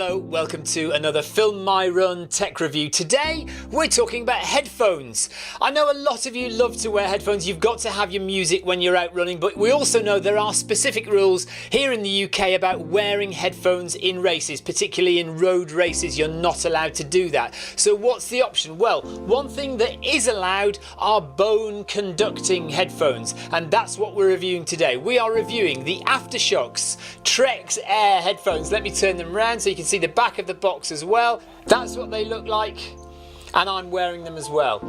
Hello, welcome to another Film My Run tech review. Today we're talking about headphones. I know a lot of you love to wear headphones. You've got to have your music when you're out running, but we also know there are specific rules here in the UK about wearing headphones in races, particularly in road races. You're not allowed to do that. So what's the option? Well, one thing that is allowed are bone-conducting headphones, and that's what we're reviewing today. We are reviewing the Aftershokz Trekz Air headphones. Let me turn them around so you can see the back of the box as well. That's what they look like, and I'm wearing them as well.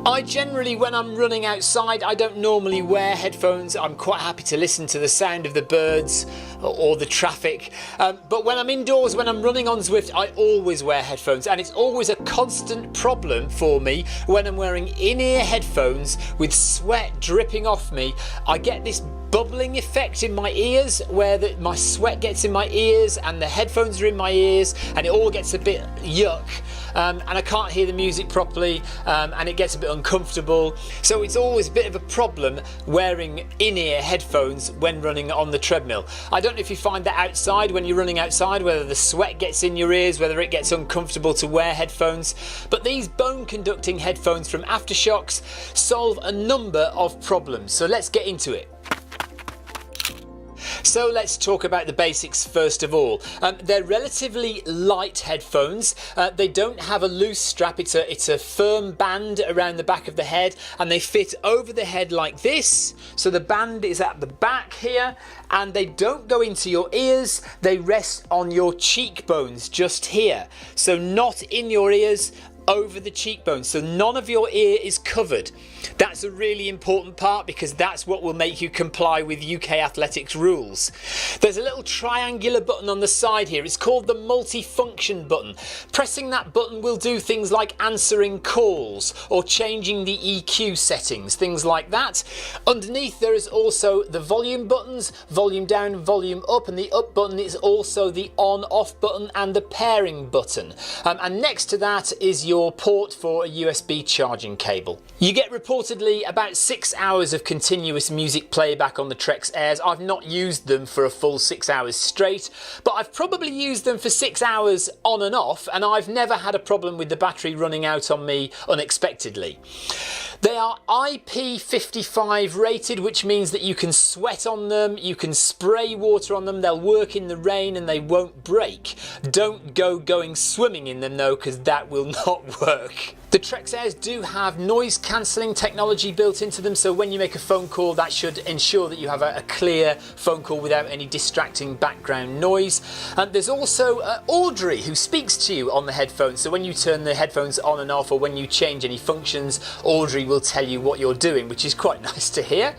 I generally, when I'm running outside, I don't normally wear headphones. I'm quite happy to listen to the sound of the birds or the traffic. But when I'm indoors, when I'm running on Zwift, I always wear headphones, and it's always a constant problem for me when I'm wearing in-ear headphones with sweat dripping off me. I get this bubbling effect in my ears where my sweat gets in my ears and the headphones are in my ears, and it all gets a bit yuck, and I can't hear the music properly, and it gets a bit uncomfortable. So it's always a bit of a problem wearing in-ear headphones when running on the treadmill. I don't know if you find that outside when you're running outside, whether the sweat gets in your ears, whether it gets uncomfortable to wear headphones, but these bone conducting headphones from Aftershokz solve a number of problems. So let's get into it. So let's talk about the basics first of all. They're relatively light headphones. They don't have a loose strap. It's a firm band around the back of the head, and they fit over the head like this. So the band is at the back here, and they don't go into your ears. They rest on your cheekbones just here. So not in your ears, over the cheekbones, so none of your ear is covered. That's a really important part because that's what will make you comply with UK athletics rules. There's a little triangular button on the side here. It's called the multi-function button. Pressing that button will do things like answering calls or changing the EQ settings, things like that. Underneath there is also the volume buttons, volume down, volume up, and the up button is also the on-off button and the pairing button. And next to that is your port for a USB charging cable. You get reportedly about 6 hours of continuous music playback on the Trekz Airs. I've not used them for a full 6 hours straight, but I've probably used them for 6 hours on and off, and I've never had a problem with the battery running out on me unexpectedly. They are IP55 rated, which means that you can sweat on them, you can spray water on them, they'll work in the rain and they won't break. Don't go going swimming in them though, because that will not work. The Trekz Airs do have noise cancelling technology built into them, so when you make a phone call that should ensure that you have a clear phone call without any distracting background noise. And there's also Audrey who speaks to you on the headphones, so when you turn the headphones on and off or when you change any functions, Audrey will tell you what you're doing, which is quite nice to hear.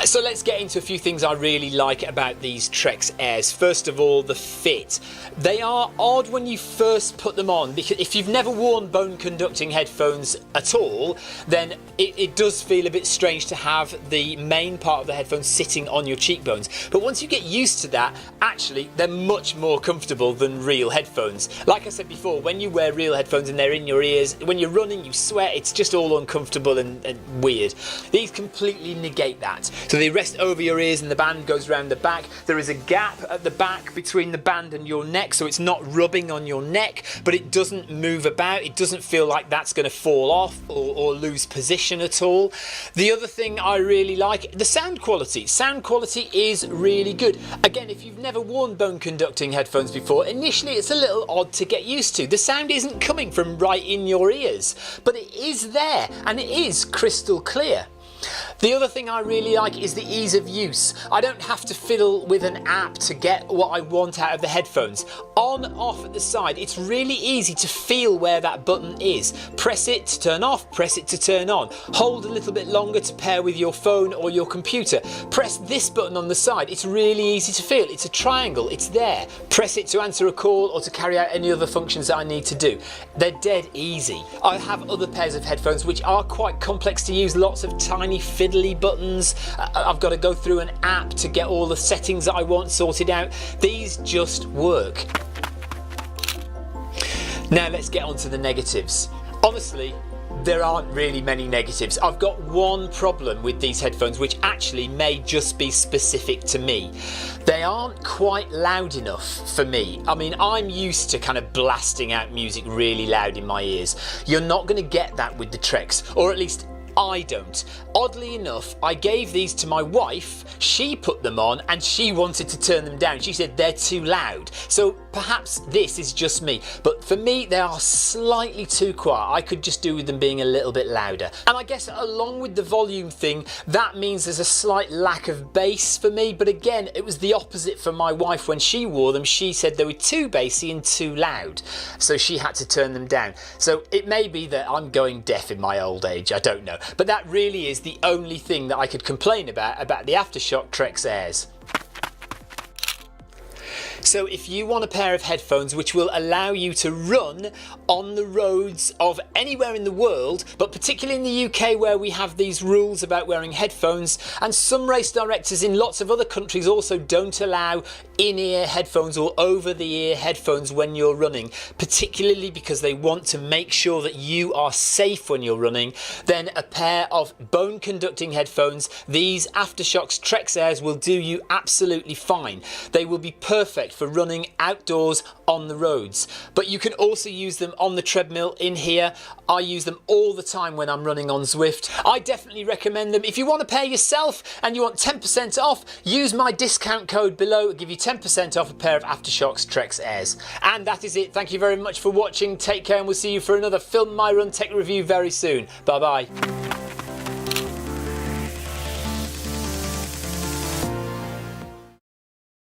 So let's get into a few things I really like about these Trekz Airs. First of all, the fit. They are odd when you first put them on, because if you've never worn bone conducting headphones at all, then it does feel a bit strange to have the main part of the headphones sitting on your cheekbones. But once you get used to that, actually they're much more comfortable than real headphones. Like I said before, when you wear real headphones and they're in your ears, when you're running you sweat, it's just all uncomfortable and weird. These completely negate that. So they rest over your ears and the band goes around the back. There is a gap at the back between the band and your neck, so it's not rubbing on your neck, but it doesn't move about. It doesn't feel like that's going to fall off or lose position at all. The other thing I really like, the sound quality. Sound quality is really good. Again, if you've never worn bone conducting headphones before, initially it's a little odd to get used to. The sound isn't coming from right in your ears, but it is there and it is crystal clear. The other thing I really like is the ease of use. I don't have to fiddle with an app to get what I want out of the headphones. On, off at the side, it's really easy to feel where that button is. Press it to turn off, press it to turn on. Hold a little bit longer to pair with your phone or your computer. Press this button on the side, it's really easy to feel. It's a triangle, it's there. Press it to answer a call or to carry out any other functions that I need to do. They're dead easy. I have other pairs of headphones which are quite complex to use, lots of tiny fiddly buttons. I've got to go through an app to get all the settings that I want sorted out. These just work. Now let's get on to the negatives. Honestly, there aren't really many negatives. I've got one problem with these headphones, which actually may just be specific to me. They aren't quite loud enough for me. I mean, I'm used to kind of blasting out music really loud in my ears. You're not going to get that with the Trekz, or at least I don't. Oddly enough, I gave these to my wife, she put them on and she wanted to turn them down. She said they're too loud. So perhaps this is just me, but for me they are slightly too quiet. I could just do with them being a little bit louder. And I guess along with the volume thing, that means there's a slight lack of bass for me, but again, it was the opposite for my wife. When she wore them, she said they were too bassy and too loud, so she had to turn them down. So it may be that I'm going deaf in my old age, I don't know. But that really is the only thing that I could complain about the Aftershokz Trekz Airs. So if you want a pair of headphones which will allow you to run on the roads of anywhere in the world, but particularly in the UK where we have these rules about wearing headphones, and some race directors in lots of other countries also don't allow in-ear headphones or over-the-ear headphones when you're running, particularly because they want to make sure that you are safe when you're running, then a pair of bone-conducting headphones, these Aftershokz Trekz Airs, will do you absolutely fine. They will be perfect for running outdoors on the roads, but you can also use them on the treadmill in here. I use them all the time when I'm running on Zwift. I definitely recommend them. If you want a pair yourself and you want 10% off, use my discount code below. It'll give you 10% off a pair of Aftershokz Trekz Airs. And that is it. Thank you very much for watching. Take care, and we'll see you for another Film My Run Tech review very soon. Bye bye.